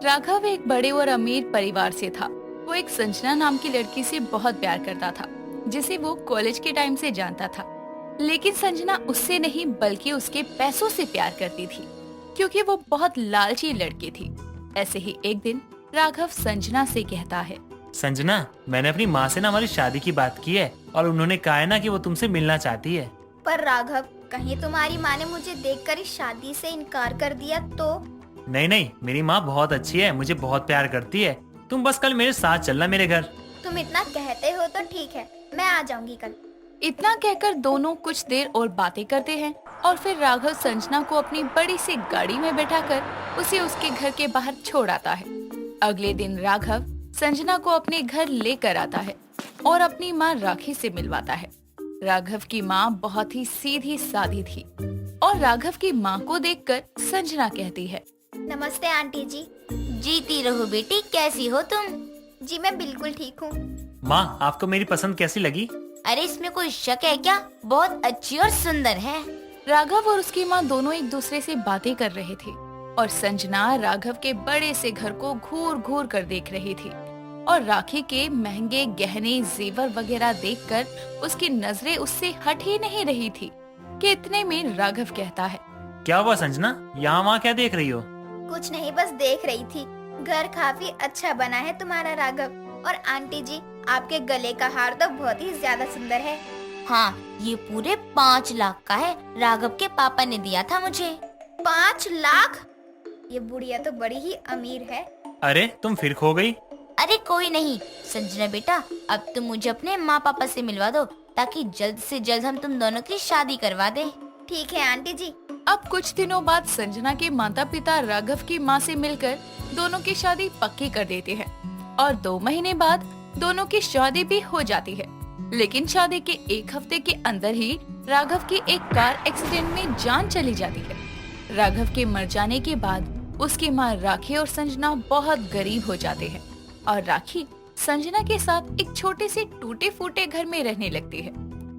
राघव एक बड़े और अमीर परिवार से था। वो एक संजना नाम की लड़की से बहुत प्यार करता था, जिसे वो कॉलेज के टाइम से जानता था। लेकिन संजना उससे नहीं बल्कि उसके पैसों से प्यार करती थी, क्योंकि वो बहुत लालची लड़की थी। ऐसे ही एक दिन राघव संजना से कहता है, संजना, मैंने अपनी माँ से ना हमारी शादी की बात की है और उन्होंने कहा है ना कि वो तुमसे मिलना चाहती है। पर राघव, कहीं तुम्हारी माँ ने मुझे देखकर इस शादी से इनकार कर दिया तो? नहीं नहीं, मेरी माँ बहुत अच्छी है, मुझे बहुत प्यार करती है। तुम बस कल मेरे साथ चलना मेरे घर। तुम इतना कहते हो तो ठीक है, मैं आ जाऊंगी कल। इतना कहकर दोनों कुछ देर और बातें करते हैं और फिर राघव संजना को अपनी बड़ी सी गाड़ी में बैठाकर उसे उसके घर के बाहर छोड़ आता है। अगले दिन राघव संजना को अपने घर लेकर आता है और अपनी माँ राखी से मिलवाता है। राघव की माँ बहुत ही सीधी सादी थी और राघव की माँ को देखकर संजना कहती है, नमस्ते आंटी जी। जीती रहो बेटी, कैसी हो तुम? जी मैं बिल्कुल ठीक हूँ। माँ, आपको मेरी पसंद कैसी लगी? अरे इसमें कोई शक है क्या? बहुत अच्छी और सुंदर है। राघव और उसकी माँ दोनों एक दूसरे से बातें कर रहे थे और संजना राघव के बड़े से घर को घूर घूर कर देख रही थी और राखी के महंगे गहने जेवर वगैरह देखकर उसकी नजरें उससे हट ही नहीं रही थी कि इतने में राघव कहता है, क्या हुआ संजना, यहाँ वहाँ क्या देख रही हो? कुछ नहीं, बस देख रही थी। घर काफी अच्छा बना है तुम्हारा राघव। और आंटी जी, आपके गले का हार तो बहुत ही ज्यादा सुंदर है। हाँ, ये पूरे 5 लाख का है। राघव के पापा ने दिया था मुझे। 5 लाख? ये बुढ़िया तो बड़ी ही अमीर है। अरे तुम फिर खो गई। अरे कोई नहीं संजना बेटा, अब तुम मुझे अपने माँ पापा से मिलवा दो ताकि जल्द से जल्द हम तुम दोनों की शादी करवा दें। ठीक है आंटी जी। अब कुछ दिनों बाद संजना के माता पिता राघव की माँ से मिलकर दोनों की शादी पक्की कर देते हैं और 2 महीने बाद दोनों की शादी भी हो जाती है। लेकिन शादी के 1 हफ्ते के अंदर ही राघव की एक कार एक्सीडेंट में जान चली जाती है। राघव के मर जाने के बाद उसकी माँ राखी और संजना बहुत गरीब हो जाते हैं और राखी संजना के साथ एक छोटे से टूटे फूटे घर में रहने लगती है।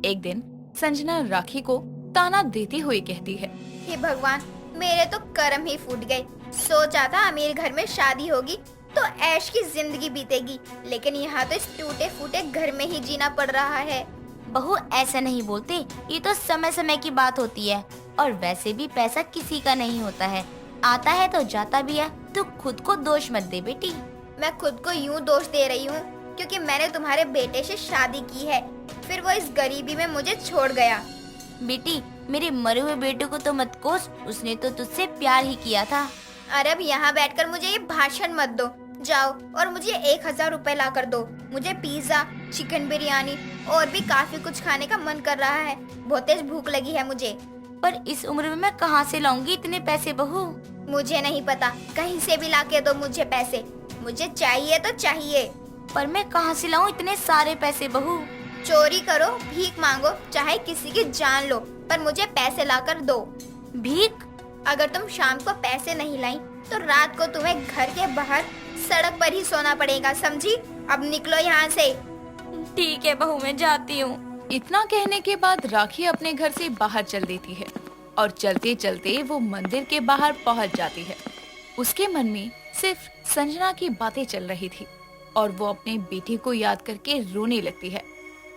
एक दिन संजना राखी को ताना देती हुई कहती है, हे भगवान, मेरे तो कर्म ही फूट गए। सोचा था अमीर घर में शादी होगी तो ऐश की जिंदगी बीतेगी, लेकिन यहाँ तो इस टूटे फूटे घर में ही जीना पड़ रहा है। बहू ऐसा नहीं बोलते, ये तो समय समय की बात होती है और वैसे भी पैसा किसी का नहीं होता है, आता है तो जाता भी है। तू खुद को दोष मत दे बेटी। मैं खुद को यूँ दोष दे रही हूँ क्योंकि मैंने तुम्हारे बेटे से शादी की है, फिर वो इस गरीबी में मुझे छोड़ गया। बेटी, मेरे मरे हुए बेटे को तो मत कोस, उसने तो तुझसे प्यार ही किया था। अरे अब यहाँ बैठकर मुझे ये भाषण मत दो। जाओ और मुझे 1000 रुपए ला कर दो। मुझे पिज्जा, चिकन बिरयानी और भी काफी कुछ खाने का मन कर रहा है। बहुत तेज भूख लगी है मुझे। पर इस उम्र में मैं कहाँ से लाऊंगी इतने पैसे बहू? मुझे नहीं पता, कहीं से भी ला के दो मुझे पैसे। मुझे चाहिए तो चाहिए। पर मैं कहाँ से लाऊं इतने सारे पैसे बहू? चोरी करो, भीख मांगो, चाहे किसी की जान लो, पर मुझे पैसे लाकर दो। भीख? अगर तुम शाम को पैसे नहीं लाई तो रात को तुम्हें घर के बाहर सड़क पर ही सोना पड़ेगा, समझी? अब निकलो यहाँ से। ठीक है बहू, मैं जाती हूँ। इतना कहने के बाद राखी अपने घर से बाहर चल देती है और चलते चलते वो मंदिर के बाहर पहुंच जाती है। उसके मन में सिर्फ संजना की बातें चल रही थी और वो अपने बेटे को याद करके रोने लगती है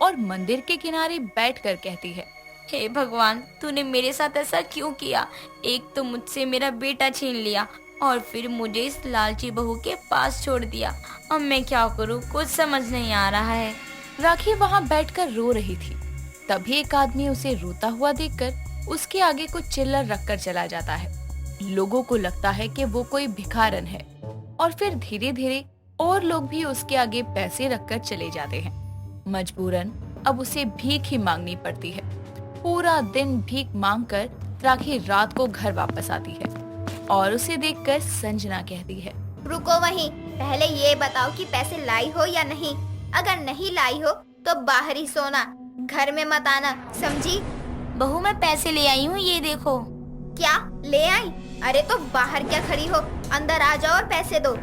और मंदिर के किनारे बैठकर कहती है, हे भगवान, तूने मेरे साथ ऐसा क्यों किया? एक तो मुझसे मेरा बेटा छीन लिया और फिर मुझे इस लालची बहू के पास छोड़ दिया। अब मैं क्या करूँ, कुछ समझ नहीं आ रहा है। राखी वहाँ बैठकर रो रही थी। तभी एक आदमी उसे रोता हुआ देखकर उसके आगे कुछ चिल्लर रखकर चला जाता है। लोगों को लगता है कि वो कोई भिखारन है और फिर धीरे धीरे और लोग भी उसके आगे पैसे रखकर चले जाते हैं। मजबूरन अब उसे भीख ही मांगनी पड़ती है। पूरा दिन भीख मांगकर राखी रात को घर वापस आती है और उसे देखकर संजना कहती है, रुको वहीं, पहले ये बताओ कि पैसे लाई हो या नहीं। अगर नहीं लाई हो तो बाहर ही सोना, घर में मत आना, समझी? बहू मैं पैसे ले आई हूँ, ये देखो। क्या ले आई? अरे तो बाहर क्या खड़ी हो, अंदर आ जाओ और पैसे दो।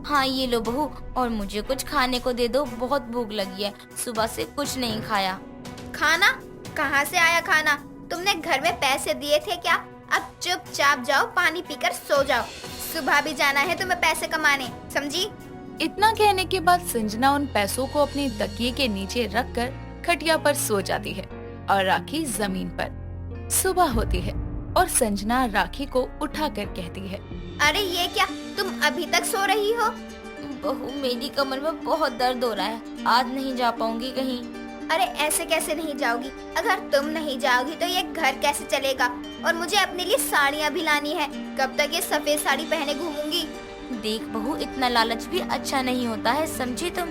हाँ ये लो बहू, और मुझे कुछ खाने को दे दो, बहुत भूख लगी है, सुबह से कुछ नहीं खाया। खाना? कहाँ से आया खाना? तुमने घर में पैसे दिए थे क्या? अब चुपचाप जाओ, पानी पीकर सो जाओ। सुबह भी जाना है तुम्हें पैसे कमाने, समझी? इतना कहने के बाद संजना उन पैसों को अपने तकिए के नीचे रखकर खटिया पर सो जाती है और राखी जमीन पर। सुबह होती है और संजना राखी को उठाकर कहती है, अरे ये क्या, तुम अभी तक सो रही हो? बहू, मेरी कमर में बहुत दर्द हो रहा है, आज नहीं जा पाऊंगी कहीं। अरे ऐसे कैसे नहीं जाओगी? अगर तुम नहीं जाओगी तो ये घर कैसे चलेगा? और मुझे अपने लिए साड़ियाँ भी लानी है, कब तक ये सफेद साड़ी पहने घूमूंगी? देख बहू, इतना लालच भी अच्छा नहीं होता है, समझी तुम?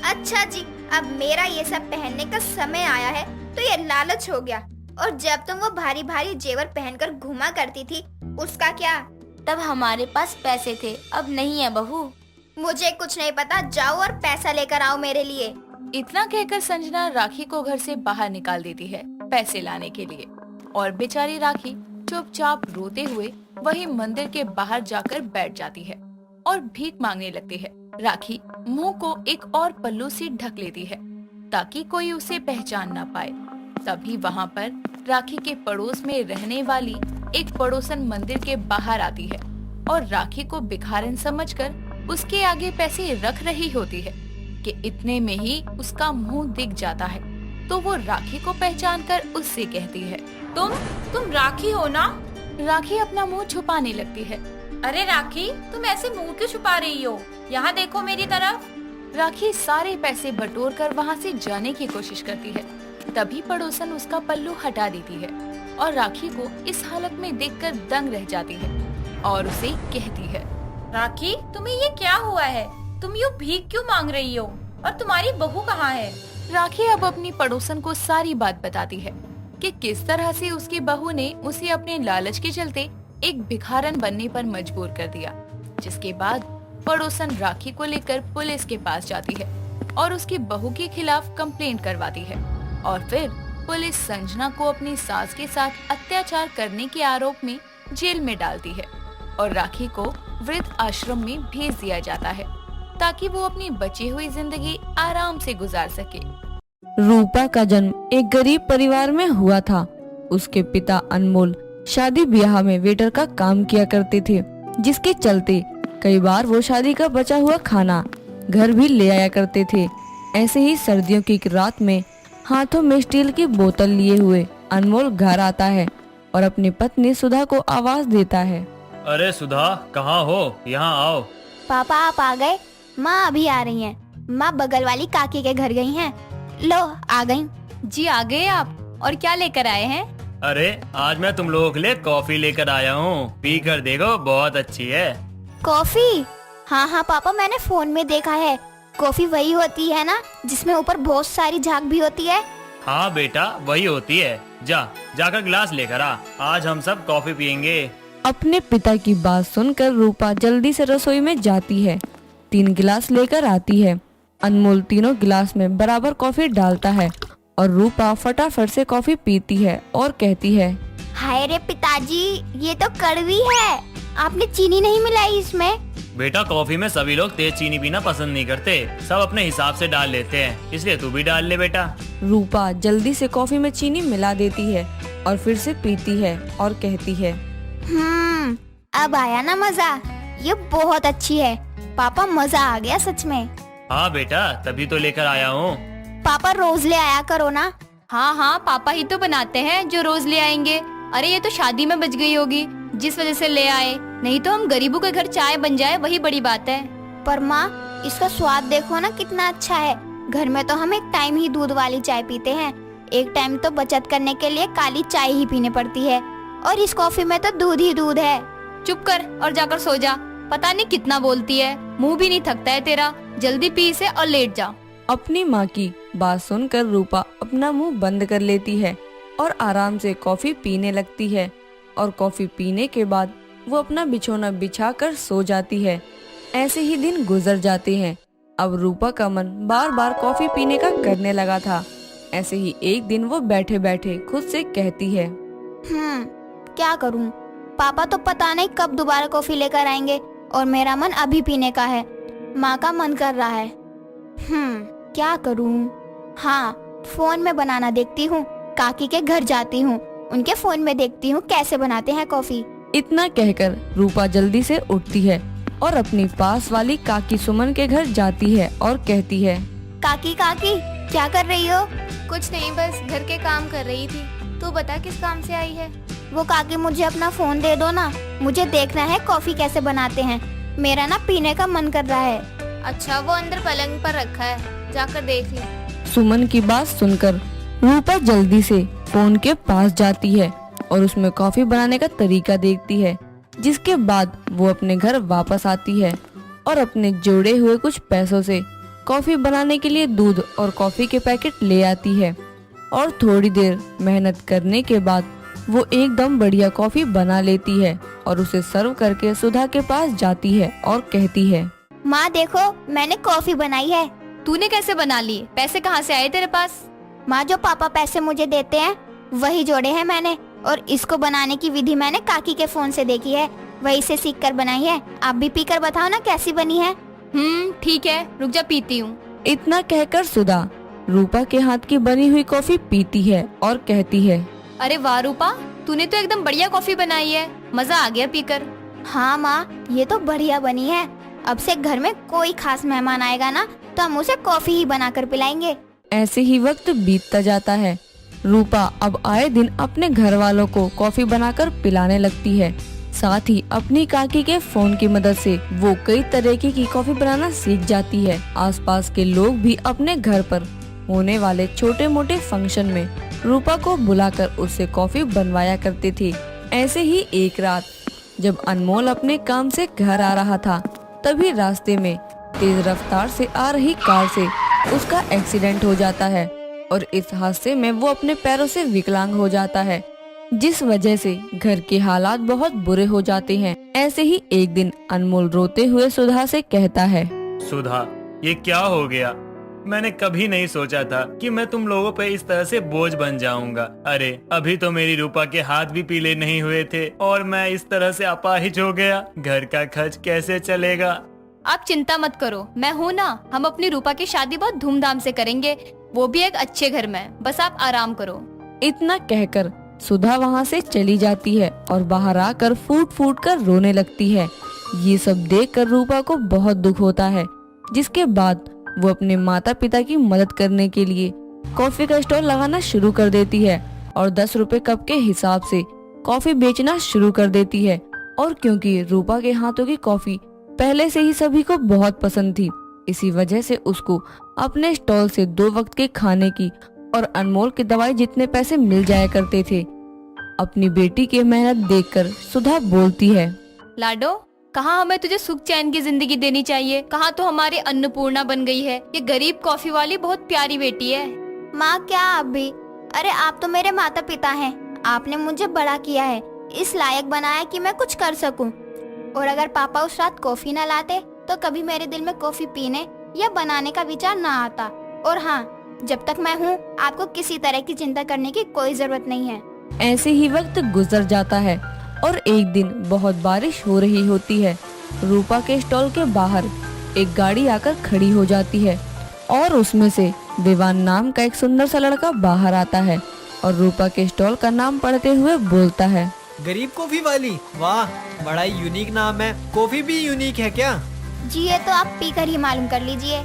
अच्छा जी, अब मेरा ये सब पहनने का समय आया है तो ये लालच हो गया। और जब तुम वो भारी भारी जेवर पहनकर घूमा करती थी, उसका क्या? तब हमारे पास पैसे थे, अब नहीं है बहू। मुझे कुछ नहीं पता, जाओ और पैसा लेकर आओ मेरे लिए। इतना कहकर संजना राखी को घर से बाहर निकाल देती है पैसे लाने के लिए, और बेचारी राखी चुपचाप रोते हुए वही मंदिर के बाहर जाकर बैठ जाती है और भीख मांगने लगती है। राखी मुंह को एक और पल्लू से ढक लेती है ताकि कोई उसे पहचान ना पाए। तभी वहाँ पर राखी के पड़ोस में रहने वाली एक पड़ोसन मंदिर के बाहर आती है और राखी को भिखारन समझकर उसके आगे पैसे रख रही होती है कि इतने में ही उसका मुंह दिख जाता है। तो वो राखी को पहचानकर उससे कहती है, तुम राखी हो ना? राखी अपना मुंह छुपाने लगती है। अरे राखी, तुम ऐसे मुंह क्यों छुपा रही हो? यहाँ देखो मेरी तरफ। राखी सारे पैसे बटोर कर वहाँ से जाने की कोशिश करती है। तभी पड़ोसन उसका पल्लू हटा देती है और राखी को इस हालत में देखकर दंग रह जाती है और उसे कहती है, राखी, तुम्हें ये क्या हुआ है? तुम यूँ भीख क्यों मांग रही हो? और तुम्हारी बहू कहाँ है? राखी अब अपनी पड़ोसन को सारी बात बताती है कि किस तरह से उसकी बहू ने उसे अपने लालच के चलते एक भिखारन बनने पर मजबूर कर दिया। जिसके बाद पड़ोसन राखी को लेकर पुलिस के पास जाती है और उसकी बहू के खिलाफ कंप्लेंट करवाती है और फिर पुलिस संजना को अपनी सास के साथ अत्याचार करने के आरोप में जेल में डालती है और राखी को वृद्ध आश्रम में भेज दिया जाता है ताकि वो अपनी बची हुई जिंदगी आराम से गुजार सके। रूपा का जन्म एक गरीब परिवार में हुआ था। उसके पिता अनमोल शादी ब्याह में वेटर का काम किया करते थे, जिसके चलते कई बार वो शादी का बचा हुआ खाना घर भी ले आया करते थे। ऐसे ही सर्दियों की एक रात में हाथों में स्टील की बोतल लिए हुए अनमोल घर आता है और अपनी पत्नी सुधा को आवाज देता है, अरे सुधा, कहाँ हो? यहाँ आओ। पापा आप आ गए? माँ अभी आ रही हैं। माँ बगल वाली काकी के घर गई हैं। लो आ गई। जी आ गए आप, और क्या लेकर आए हैं? अरे आज मैं तुम लोगों के लिए कॉफी लेकर आया हूँ, पी कर देखो, बहुत अच्छी है। कॉफी? हाँ हाँ पापा, मैंने फोन में देखा है। कॉफी वही होती है ना जिसमें ऊपर बहुत सारी झाग भी होती है? हाँ बेटा, वही होती है। जाकर गिलास लेकर आ, आज हम सब कॉफी पियेंगे। अपने पिता की बात सुनकर रूपा जल्दी से रसोई में जाती है, 3 गिलास लेकर आती है। अनमोल तीनों गिलास में बराबर कॉफी डालता है और रूपा फटाफट से कॉफी पीती है और कहती है, हाय रे पिताजी, ये तो कड़वी है, आपने चीनी नहीं मिलाई इसमें? बेटा, कॉफी में सभी लोग तेज चीनी पीना पसंद नहीं करते, सब अपने हिसाब से डाल लेते हैं, इसलिए तू भी डाल ले बेटा। रूपा जल्दी से कॉफी में चीनी मिला देती है और फिर से पीती है और कहती है, अब आया ना मजा, ये बहुत अच्छी है। पापा मजा आ गया सच में। हाँ बेटा, तभी तो लेकर आया हूँ। पापा रोज ले आया करो ना। हाँ हाँ, पापा ही तो बनाते हैं जो रोज ले आएंगे। अरे ये तो शादी में बच गई होगी जिस वजह से ले आए, नहीं तो हम गरीबों के घर चाय बन जाए वही बड़ी बात है। पर माँ, इसका स्वाद देखो ना कितना अच्छा है। घर में तो हम एक टाइम ही दूध वाली चाय पीते हैं, एक टाइम तो बचत करने के लिए काली चाय ही पीनी पड़ती है, और इस कॉफी में तो दूध ही दूध है। चुप कर और जाकर सो जा, पता नहीं कितना बोलती है, मुंह भी नहीं थकता है तेरा। जल्दी पी इसे और लेट जा। अपनी माँ की बात सुनकर रूपा अपना मुंह बंद कर लेती है और आराम से कॉफी पीने लगती है और कॉफी पीने के बाद वो अपना बिछौना बिछाकर सो जाती है। ऐसे ही दिन गुजर जाते हैं। अब रूपा का मन बार बार कॉफी पीने का करने लगा था। ऐसे ही एक दिन वो बैठे बैठे खुद से कहती है, क्या करूं? पापा तो पता नहीं कब दोबारा कॉफी लेकर आएंगे और मेरा मन अभी पीने का है। माँ का मन कर रहा है। क्या करूं? हाँ, फोन में बनाना देखती हूँ। काकी के घर जाती हूँ, उनके फोन में देखती हूँ कैसे बनाते हैं कॉफी। इतना कहकर रूपा जल्दी से उठती है और अपनी पास वाली काकी सुमन के घर जाती है और कहती है, काकी काकी क्या कर रही हो? कुछ नहीं, बस घर के काम कर रही थी। तू बता किस काम से आई है? वो काकी मुझे अपना फोन दे दो ना, मुझे देखना है कॉफी कैसे बनाते हैं। मेरा ना पीने का मन कर रहा है। अच्छा, वो अंदर पलंग पर रखा है, जाकर देख ले। सुमन की बात सुनकर रूपा जल्दी से फोन के पास जाती है और उसमें कॉफी बनाने का तरीका देखती है, जिसके बाद वो अपने घर वापस आती है और अपने जोड़े हुए कुछ पैसों से कॉफी बनाने के लिए दूध और कॉफी के पैकेट ले आती है और थोड़ी देर मेहनत करने के बाद वो एकदम बढ़िया कॉफी बना लेती है और उसे सर्व करके सुधा के पास जाती है और कहती है, माँ देखो मैंने कॉफी बनाई है। तूने कैसे बना ली? पैसे कहाँ से आए तेरे पास? माँ जो पापा पैसे मुझे देते हैं वही जोड़े हैं मैंने, और इसको बनाने की विधि मैंने काकी के फोन से देखी है, वही से सीख कर बनाई है। आप भी पीकर बताओ ना कैसी बनी है। ठीक है, रुक जा, पीती हूँ। इतना कहकर सुधा रूपा के हाथ की बनी हुई कॉफी पीती है और कहती है, अरे वाह रूपा, तूने तो एकदम बढ़िया कॉफी बनाई है, मजा आ गया पीकर। हाँ माँ, ये तो बढ़िया बनी है। अब से घर में कोई खास मेहमान आएगा ना तो हम उसे कॉफी ही बनाकर पिलाएंगे। ऐसे ही वक्त बीतता जाता है। रूपा अब आए दिन अपने घर वालों को कॉफी बनाकर पिलाने लगती है। साथ ही अपनी काकी के फोन की मदद से वो कई तरीके की कॉफी बनाना सीख जाती है। आसपास के लोग भी अपने घर पर होने वाले छोटे मोटे फंक्शन में रूपा को बुलाकर उससे कॉफी बनवाया करते थे। ऐसे ही एक रात जब अनमोल अपने काम से घर आ रहा था, तभी रास्ते में तेज रफ्तार से आ रही कार से उसका एक्सीडेंट हो जाता है और इस हादसे में वो अपने पैरों से विकलांग हो जाता है, जिस वजह से घर के हालात बहुत बुरे हो जाते हैं। ऐसे ही एक दिन अनमोल रोते हुए सुधा से कहता है, सुधा, ये क्या हो गया? मैंने कभी नहीं सोचा था कि मैं तुम लोगों पे इस तरह से बोझ बन जाऊंगा। अरे अभी तो मेरी रूपा के हाथ भी पीले नहीं हुए थे और मैं इस तरह से अपाहिज हो गया। घर का खर्च कैसे चलेगा? आप चिंता मत करो, मैं हूँ ना। हम अपनी रूपा की शादी बहुत धूमधाम से करेंगे, वो भी एक अच्छे घर में। बस आप आराम करो। इतना कहकर सुधा वहाँ से चली जाती है और बाहर आकर फूट फूट कर रोने लगती है। ये सब देखकर रूपा को बहुत दुख होता है, जिसके बाद वो अपने माता पिता की मदद करने के लिए कॉफी का स्टॉल लगाना शुरू कर देती है और 10 रुपए कप के हिसाब से कॉफी बेचना शुरू कर देती है। और क्योंकि रूपा के हाथों की कॉफी पहले से ही सभी को बहुत पसंद थी, इसी वजह से उसको अपने स्टॉल से 2 वक्त के खाने की और अनमोल की दवाई जितने पैसे मिल जाया करते थे। अपनी बेटी की मेहनत देखकर सुधा बोलती है, लाडो, कहाँ हमें तुझे सुख चैन की जिंदगी देनी चाहिए, कहाँ तो हमारी अन्नपूर्णा बन गई है। ये गरीब कॉफी वाली बहुत प्यारी बेटी है। माँ क्या आप भी? अरे आप तो मेरे माता पिता हैं, आपने मुझे बड़ा किया है, इस लायक बनाया कि मैं कुछ कर सकूं। और अगर पापा उस रात कॉफी न लाते तो कभी मेरे दिल में कॉफी पीने या बनाने का विचार ना आता। और हाँ, जब तक मैं हूँ आपको किसी तरह की चिंता करने की कोई जरूरत नहीं है। ऐसे ही वक्त गुजर जाता है और एक दिन बहुत बारिश हो रही होती है। रूपा के स्टॉल के बाहर एक गाड़ी आकर खड़ी हो जाती है और उसमें से विवान नाम का एक सुंदर सा लड़का बाहर आता है और रूपा के स्टॉल का नाम पढ़ते हुए बोलता है, गरीब कॉफी वाली, वाह बड़ा ही यूनिक नाम है। कॉफी भी यूनिक है क्या? जी ये तो आप पीकर ही मालूम कर लीजिए।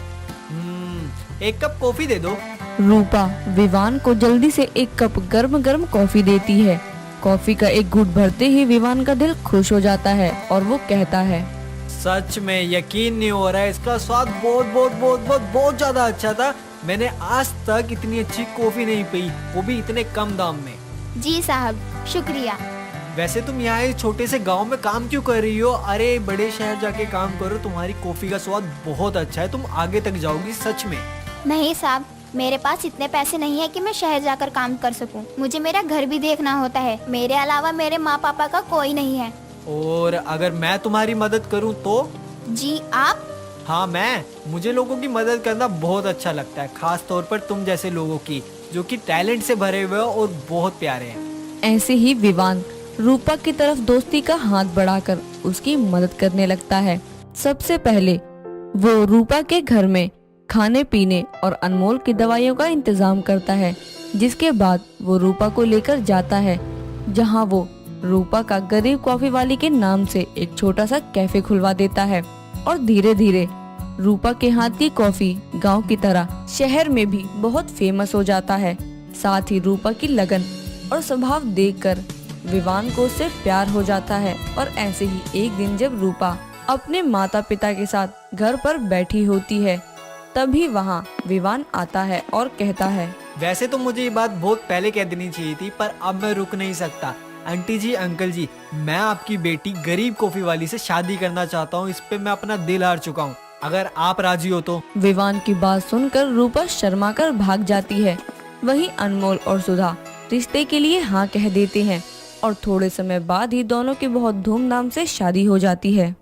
एक कप कॉफी दे दो। रूपा विवान को जल्दी से एक कप गर्म गर्म कॉफी देती है। कॉफी का एक घूंट भरते ही विवान का दिल खुश हो जाता है और वो कहता है, सच में यकीन नहीं हो रहा है, इसका स्वाद बहुत बहुत बहुत बहुत बहुत ज्यादा अच्छा था। मैंने आज तक इतनी अच्छी कॉफी नहीं पी, वो भी इतने कम दाम में। जी साहब, शुक्रिया। वैसे तुम यहाँ एक छोटे से गांव में काम क्यों कर रही हो? अरे बड़े शहर जाके काम करो, तुम्हारी कॉफी का स्वाद बहुत अच्छा है, तुम आगे तक जाओगी सच में। नहीं साहब, मेरे पास इतने पैसे नहीं है कि मैं शहर जाकर काम कर सकूं। मुझे मेरा घर भी देखना होता है, मेरे अलावा मेरे माँ पापा का कोई नहीं है। और अगर मैं तुम्हारी मदद करूं तो? जी आप? हाँ मुझे लोगों की मदद करना बहुत अच्छा लगता है, खास तौर पर तुम जैसे लोगों की जो कि टैलेंट से भरे हुए हो और बहुत प्यारे हैं। ऐसे ही विवान रूपा की तरफ दोस्ती का हाथ बढ़ाकर उसकी मदद करने लगता है। सबसे पहले वो रूपा के घर में खाने पीने और अनमोल की दवाइयों का इंतजाम करता है, जिसके बाद वो रूपा को लेकर जाता है जहां वो रूपा का गरीब कॉफी वाली के नाम से एक छोटा सा कैफे खुलवा देता है और धीरे धीरे रूपा के हाथ की कॉफी गांव की तरह शहर में भी बहुत फेमस हो जाता है। साथ ही रूपा की लगन और स्वभाव देखकर विवान को उससे प्यार हो जाता है। और ऐसे ही एक दिन जब रूपा अपने माता पिता के साथ घर पर बैठी होती है, तभी वहाँ विवान आता है और कहता है, वैसे तो मुझे ये बात बहुत पहले कह देनी चाहिए थी, पर अब मैं रुक नहीं सकता। आंटी जी, अंकल जी, मैं आपकी बेटी गरीब कॉफी वाली से शादी करना चाहता हूँ। इस पे मैं अपना दिल हार चुका हूँ, अगर आप राजी हो तो। विवान की बात सुनकर रूपा शर्मा कर भाग जाती है। वहीं अनमोल और सुधा रिश्ते के लिए हाँ कह देते हैं और थोड़े समय बाद ही दोनों की बहुत धूमधाम से शादी हो जाती है।